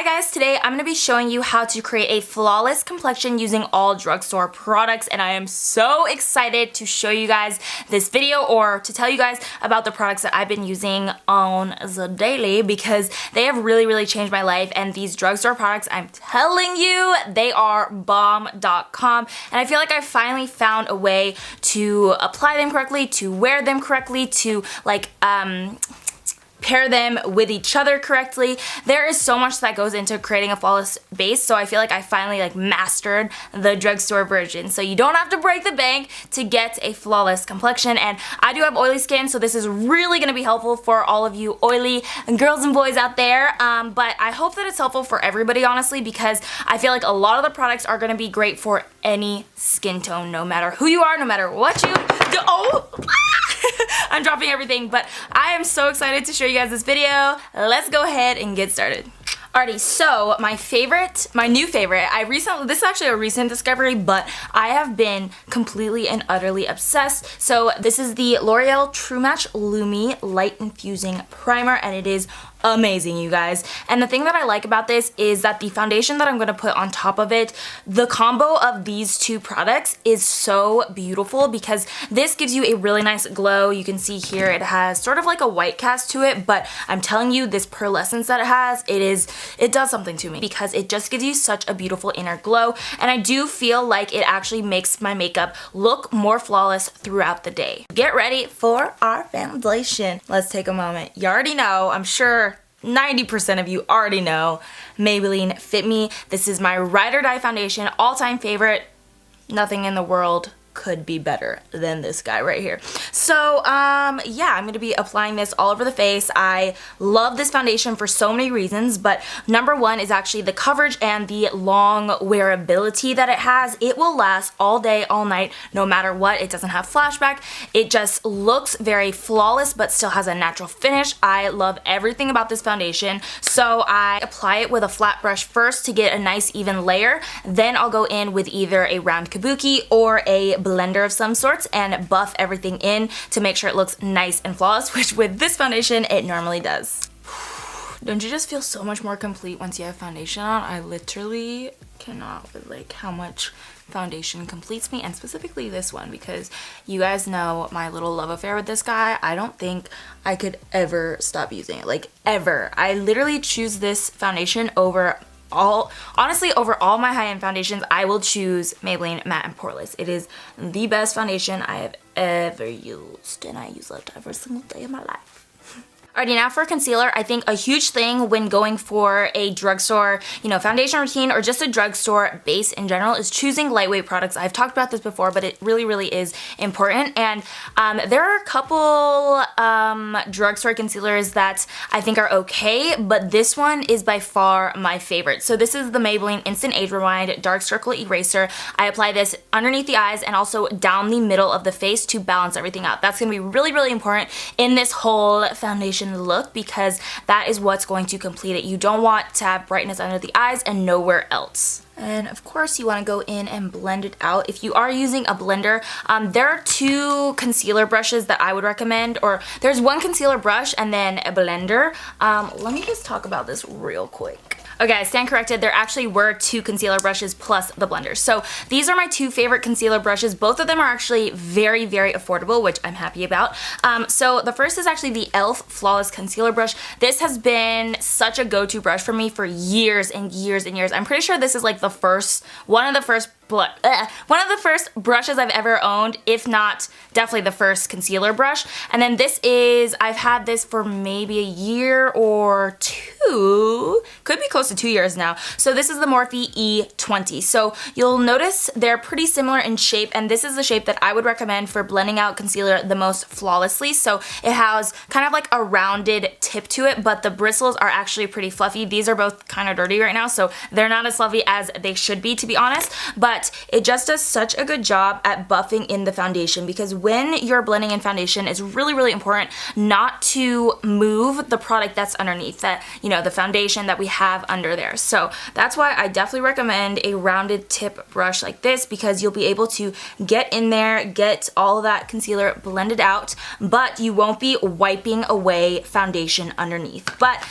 Hi guys, today I'm going to be showing you how to create a flawless complexion using all drugstore products, and I am so excited to show you guys this video or to tell you guys about the products that I've been using on the daily because they have really changed my life. And these drugstore products, I'm telling you, they are bomb.com, and I feel like I finally found a way to apply them correctly, to wear them correctly, to pair them with each other correctly. There is so much that goes into creating a flawless base, so I feel like I finally mastered the drugstore version. So you don't have to break the bank to get a flawless complexion, and I do have oily skin, so this is really going to be helpful for all of you oily girls and boys out there, but I hope that it's helpful for everybody, honestly, because I feel like a lot of the products are going to be great for any skin tone, no matter who you are, no matter what you do. Oh! I'm dropping everything, but I am so excited to show you guys this video. Let's go ahead and get started. Alrighty, so my new favorite, this is actually a recent discovery, but I have been completely and utterly obsessed. So this is the L'Oreal True Match Lumi Light Infusing Primer, and it is amazing, you guys. And the thing that I like about this is that the foundation that I'm going to put on top of it, the combo of these two products is so beautiful because this gives you a really nice glow. You can see here it has sort of like a white cast to it, but I'm telling you, this pearlescence that it has, it does something to me because it just gives you such a beautiful inner glow, and I do feel like it actually makes my makeup look more flawless throughout the day. Get ready for our foundation. Let's take a moment. You already know, I'm sure 90% of you already know, Maybelline Fit Me. This is my ride or die foundation, all-time favorite. Nothing in the world could be better than this guy right here. So yeah, I'm going to be applying this all over the face. I love this foundation for so many reasons, but number one is actually the coverage and the long wearability that it has. It will last all day, all night, no matter what. It doesn't have flashback. It just looks very flawless, but still has a natural finish. I love everything about this foundation. So I apply it with a flat brush first to get a nice even layer. Then I'll go in with either a round kabuki or a blender of some sorts and buff everything in to make sure it looks nice and flawless, which with this foundation it normally does. Don't you just feel so much more complete once you have foundation on? I literally cannot with how much foundation completes me, and specifically this one, because you guys know my little love affair with this guy. I don't think I could ever stop using it, ever. I literally choose this foundation over honestly, over all my high-end foundations. I will choose Maybelline Matte and Poreless. It is the best foundation I have ever used, and I use it every single day of my life. Alrighty, now for concealer, I think a huge thing when going for a drugstore, foundation routine or just a drugstore base in general is choosing lightweight products. I've talked about this before, but it really is important. And there are a couple drugstore concealers that I think are okay, but this one is by far my favorite. So this is the Maybelline Instant Age Rewind Dark Circle Eraser. I apply this underneath the eyes and also down the middle of the face to balance everything out. That's going to be really important in this whole foundation look because that is what's going to complete it. You don't want to have brightness under the eyes and nowhere else. And of course you want to go in and blend it out. If you are using a blender, there are two concealer brushes that I would recommend, or there's one concealer brush and then a blender. Let me just talk about this real quick. Okay, I stand corrected. There actually were two concealer brushes plus the blender. So these are my two favorite concealer brushes. Both of them are actually very affordable, which I'm happy about. So the first is actually the e.l.f. Flawless Concealer Brush. This has been such a go-to brush for me for years and years. I'm pretty sure this is one of the first brushes I've ever owned, if not definitely the first concealer brush. And then I've had this for maybe a year or two, could be close to 2 years now. So this is the Morphe E20. So you'll notice they're pretty similar in shape, and this is the shape that I would recommend for blending out concealer the most flawlessly. So it has kind of like a rounded tip to it, but the bristles are actually pretty fluffy. These are both kind of dirty right now, so they're not as fluffy as they should be, to be honest, but it just does such a good job at buffing in the foundation, because when you're blending in foundation, it's really important not to move the product that's underneath, the foundation that we have under there. So that's why I definitely recommend a rounded tip brush like this, because you'll be able to get in there, get all of that concealer blended out, but you won't be wiping away foundation underneath. But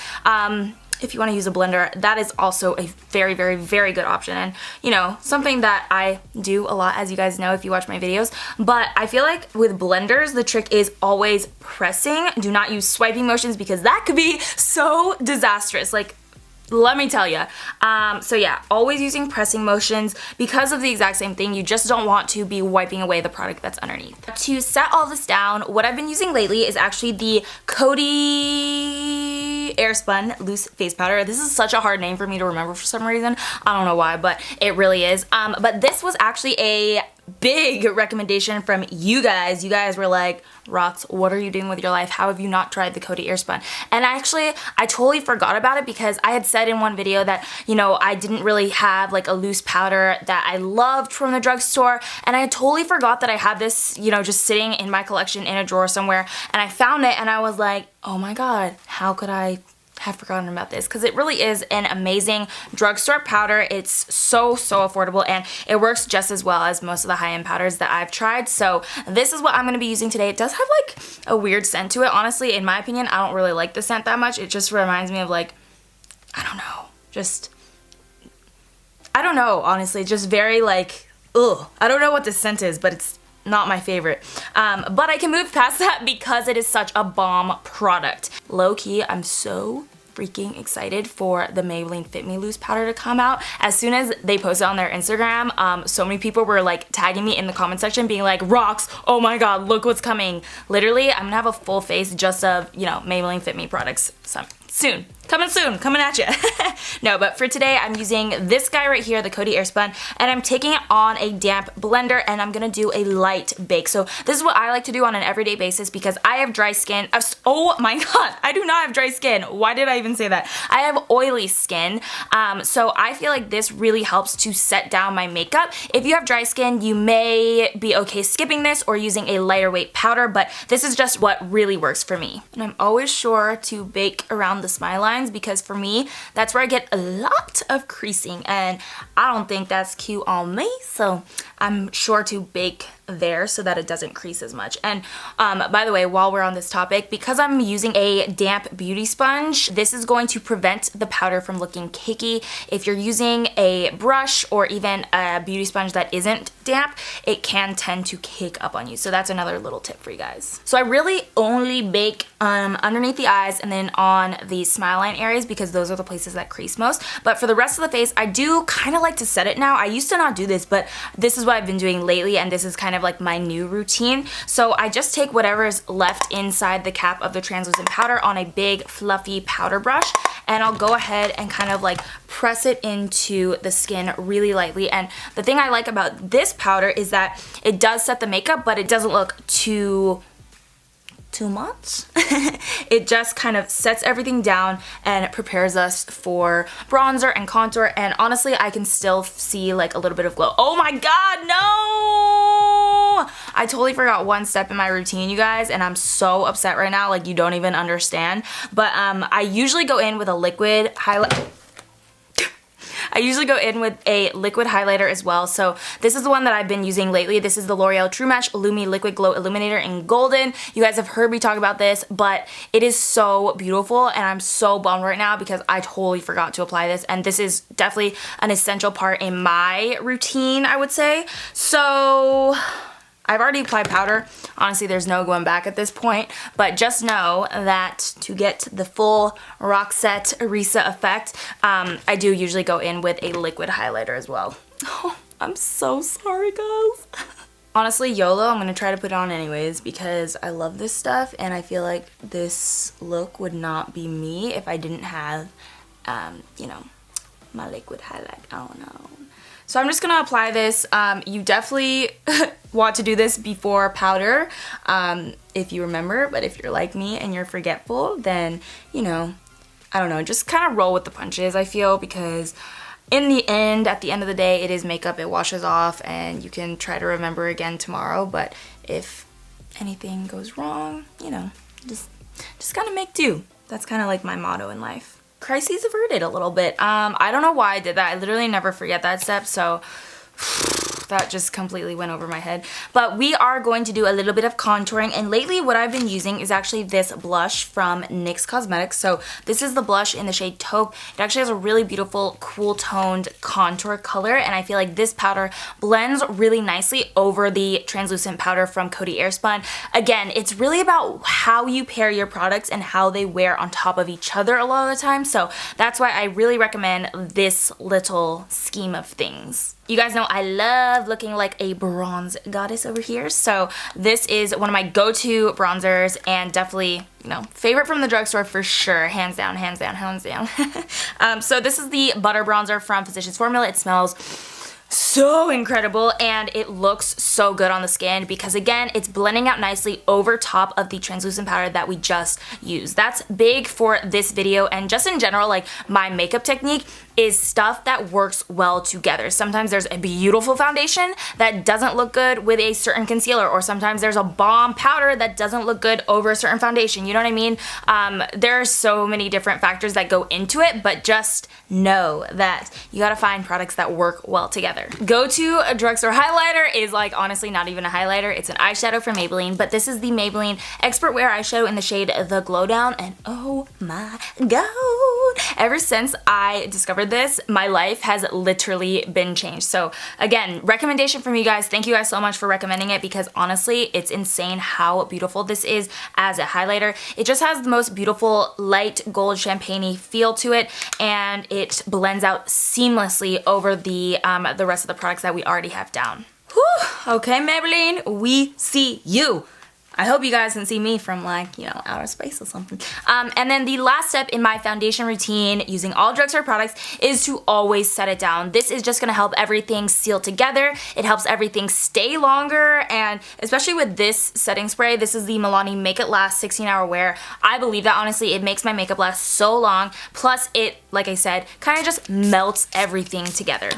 if you want to use a blender, that is also a very, very, very good option. And, you know, something that I do a lot, as you guys know if you watch my videos. But I feel like with blenders, the trick is always pressing. Do not use swiping motions because that could be so disastrous. Like, let me tell you. So yeah, always using pressing motions because of the exact same thing. You just don't want to be wiping away the product that's underneath. To set all this down, what I've been using lately is actually the Coty Airspun Loose Face Powder. This is such a hard name for me to remember for some reason. I don't know why, but it really is. But this was actually a big recommendation from you guys. You guys were like, Rox, what are you doing with your life? How have you not tried the Coty Airspun? And actually, I totally forgot about it because I had said in one video that, you know, I didn't really have like a loose powder that I loved from the drugstore, and I totally forgot that I had this, you know, just sitting in my collection in a drawer somewhere, and I found it and I was like, oh my god, how could I have forgotten about this? Because it really is an amazing drugstore powder. It's so affordable, and it works just as well as most of the high-end powders that I've tried. So this is what I'm going to be using today. It does have like a weird scent to it. Honestly, in my opinion, I don't really like the scent that much. It just reminds me of like, I don't know, just, I don't know, honestly, just very like, ugh. I don't know what this scent is, but it's not my favorite. But I can move past that because it is such a bomb product. Low-key, I'm so freaking excited for the Maybelline Fit Me loose powder to come out. As soon as they posted on their Instagram, so many people were like tagging me in the comment section being like, Rox, oh my god, look what's coming. Literally, I'm gonna have a full face just of, you know, Maybelline Fit Me products soon. Coming at you. No, but for today, I'm using this guy right here, the Coty Airspun, and I'm taking it on a damp blender, and I'm gonna do a light bake. So this is what I like to do on an everyday basis because I have dry skin. Oh my god, I do not have dry skin. Why did I even say that? I have oily skin, so I feel like this really helps to set down my makeup. If you have dry skin, you may be okay skipping this or using a lighter weight powder, but this is just what really works for me. And I'm always sure to bake around the smile lines because for me, that's where I get a lot of creasing, and I don't think that's cute on me, so I'm sure to bake there so that it doesn't crease as much. And by the way, while we're on this topic, because I'm using a damp beauty sponge, this is going to prevent the powder from looking cakey. If you're using a brush or even a beauty sponge that isn't damp, it can tend to cake up on you. So that's another little tip for you guys. So I really only bake underneath the eyes and then on the smile line areas because those are the places that crease most. But for the rest of the face, I do kind of like to set it now. I used to not do this, but this is what I've been doing lately, and this is kind of like my new routine. So I just take whatever is left inside the cap of the translucent powder on a big fluffy powder brush, and I'll go ahead and kind of like press it into the skin really lightly. And the thing I like about this powder is that it does set the makeup, but it doesn't look too much. It just kind of sets everything down and it prepares us for bronzer and contour, and honestly I can still see like a little bit of glow. Oh my god, no! I totally forgot one step in my routine, you guys, and I'm so upset right now, like you don't even understand. But I usually go in with a liquid highlight. I usually go in with a liquid highlighter as well. So this is the one that I've been using lately. This is the L'Oreal True Match Lumi Liquid Glow Illuminator in Golden. You guys have heard me talk about this, but it is so beautiful, and I'm so bummed right now because I totally forgot to apply this, and this is definitely an essential part in my routine, I would say. So I've already applied powder. Honestly, there's no going back at this point, but just know that to get the full Roxette Arisa effect, I do usually go in with a liquid highlighter as well. Oh, I'm so sorry, guys. Honestly, YOLO, I'm gonna try to put it on anyways because I love this stuff, and I feel like this look would not be me if I didn't have, you know, my liquid highlight. I don't know. So I'm just gonna apply this. You definitely want to do this before powder, if you remember, but if you're like me and you're forgetful, then, you know, I don't know, just kind of roll with the punches, I feel, because in the end, at the end of the day, it is makeup, it washes off, and you can try to remember again tomorrow, but if anything goes wrong, you know, just kind of make do. That's kind of like my motto in life. Crises averted a little bit. I don't know why I did that. I literally never forget that step, so that just completely went over my head. But we are going to do a little bit of contouring, and lately what I've been using is actually this blush from NYX Cosmetics. So this is the blush in the shade Taupe. It actually has a really beautiful, cool toned contour color, and I feel like this powder blends really nicely over the translucent powder from Coty Airspun. Again, it's really about how you pair your products and how they wear on top of each other a lot of the time. So that's why I really recommend this little scheme of things. You guys know I love looking like a bronze goddess over here, so this is one of my go-to bronzers and definitely, you know, favorite from the drugstore for sure. Hands down, hands down, hands down. So this is the Butter Bronzer from Physicians Formula. It smells so incredible and it looks so good on the skin because again, it's blending out nicely over top of the translucent powder that we just used. That's big for this video, and just in general, like my makeup technique is stuff that works well together. Sometimes there's a beautiful foundation that doesn't look good with a certain concealer, or sometimes there's a bomb powder that doesn't look good over a certain foundation. You know what I mean? There are so many different factors that go into it, but just know that you gotta find products that work well together. Go-to drugstore highlighter is like honestly not even a highlighter. It's an eyeshadow from Maybelline, but this is the Maybelline Expertwear eyeshadow in the shade The Glow Down, and oh my god, ever since I discovered this, my life has literally been changed. So again, recommendation from you guys. Thank you guys so much for recommending it because honestly, it's insane how beautiful this is as a highlighter. It just has the most beautiful light gold champagne-y feel to it, and it blends out seamlessly over the rest of the products that we already have down. Whew. Okay, Maybelline, we see you. I hope you guys can see me from like, you know, outer space or something. And then the last step in my foundation routine using all drugstore products is to always set it down. This is just gonna help everything seal together. It helps everything stay longer, and especially with this setting spray, this is the Milani Make It Last 16-hour wear. I believe that honestly, it makes my makeup last so long. Plus it, like I said, kind of just melts everything together.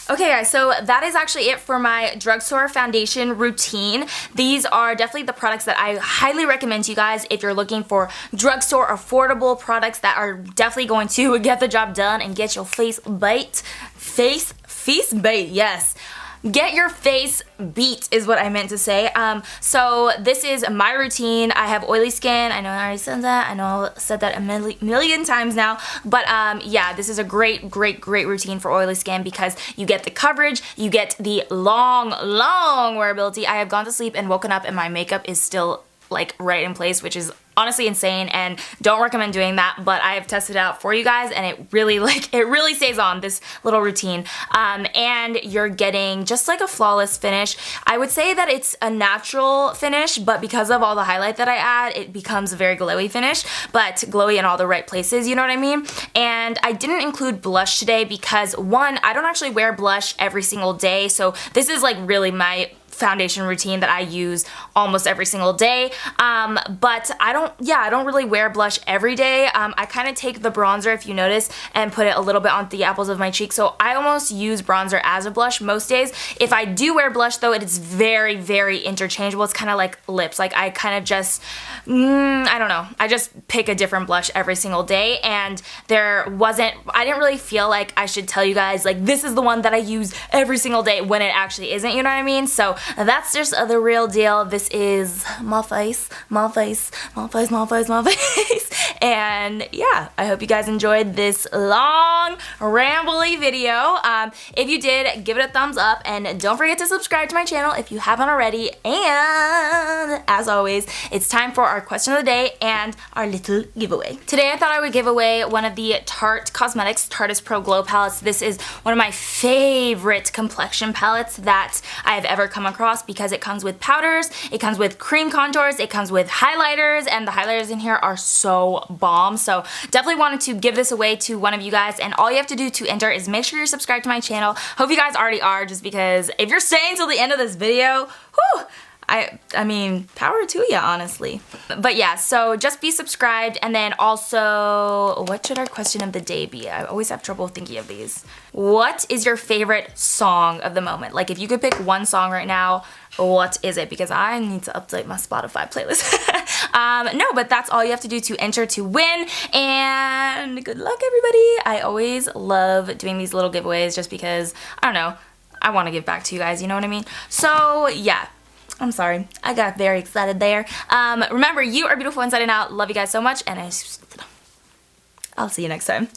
Okay guys, so that is actually it for my drugstore foundation routine. These are definitely the products that I highly recommend to you guys if you're looking for drugstore affordable products that are definitely going to get the job done and get your face beat. Face beat, yes. Get your face beat is what I meant to say. So this is my routine. I have oily skin. I know I already said that. I know I said that a million times now. But yeah, this is a great routine for oily skin because you get the coverage, you get the long wearability. I have gone to sleep and woken up and my makeup is still like right in place, which is honestly insane, and don't recommend doing that, but I have tested it out for you guys and it really stays on, this little routine. And you're getting just like a flawless finish. I would say that it's a natural finish, but because of all the highlight that I add, it becomes a very glowy finish, but glowy in all the right places, you know what I mean? And I didn't include blush today because one, I don't actually wear blush every single day, so this is like really my foundation routine that I use almost every single day, but I don't really wear blush every day. I kind of take the bronzer, if you notice, and put it a little bit on the apples of my cheek, so I almost use bronzer as a blush most days. If I do wear blush though, it is very interchangeable. It's kind of like lips, like I kind of just I don't know, I just pick a different blush every single day, and I didn't really feel like I should tell you guys like this is the one that I use every single day when it actually isn't, you know what I mean? So that's just the real deal. This is my face. And yeah, I hope you guys enjoyed this long, rambly video. If you did, give it a thumbs up, and don't forget to subscribe to my channel if you haven't already. And as always, it's time for our question of the day and our little giveaway. Today I thought I would give away one of the Tarte Cosmetics Tarteist Pro Glow palettes. This is one of my favorite complexion palettes that I have ever come across because it comes with powders, it comes with cream contours, it comes with highlighters, and the highlighters in here are so bomb. So definitely wanted to give this away to one of you guys, and all you have to do to enter is make sure you're subscribed to my channel. Hope you guys already are, just because if you're staying till the end of this video, whew, I mean, power to you, honestly. But yeah, so just be subscribed, and then also, what should our question of the day be? I always have trouble thinking of these. What is your favorite song of the moment? Like, if you could pick one song right now, what is it? Because I need to update my Spotify playlist. No, but that's all you have to do to enter to win, and good luck, everybody. I always love doing these little giveaways just because, I don't know, I want to give back to you guys, you know what I mean? So yeah, I'm sorry, I got very excited there. Remember, you are beautiful inside and out. Love you guys so much, and I'll see you next time.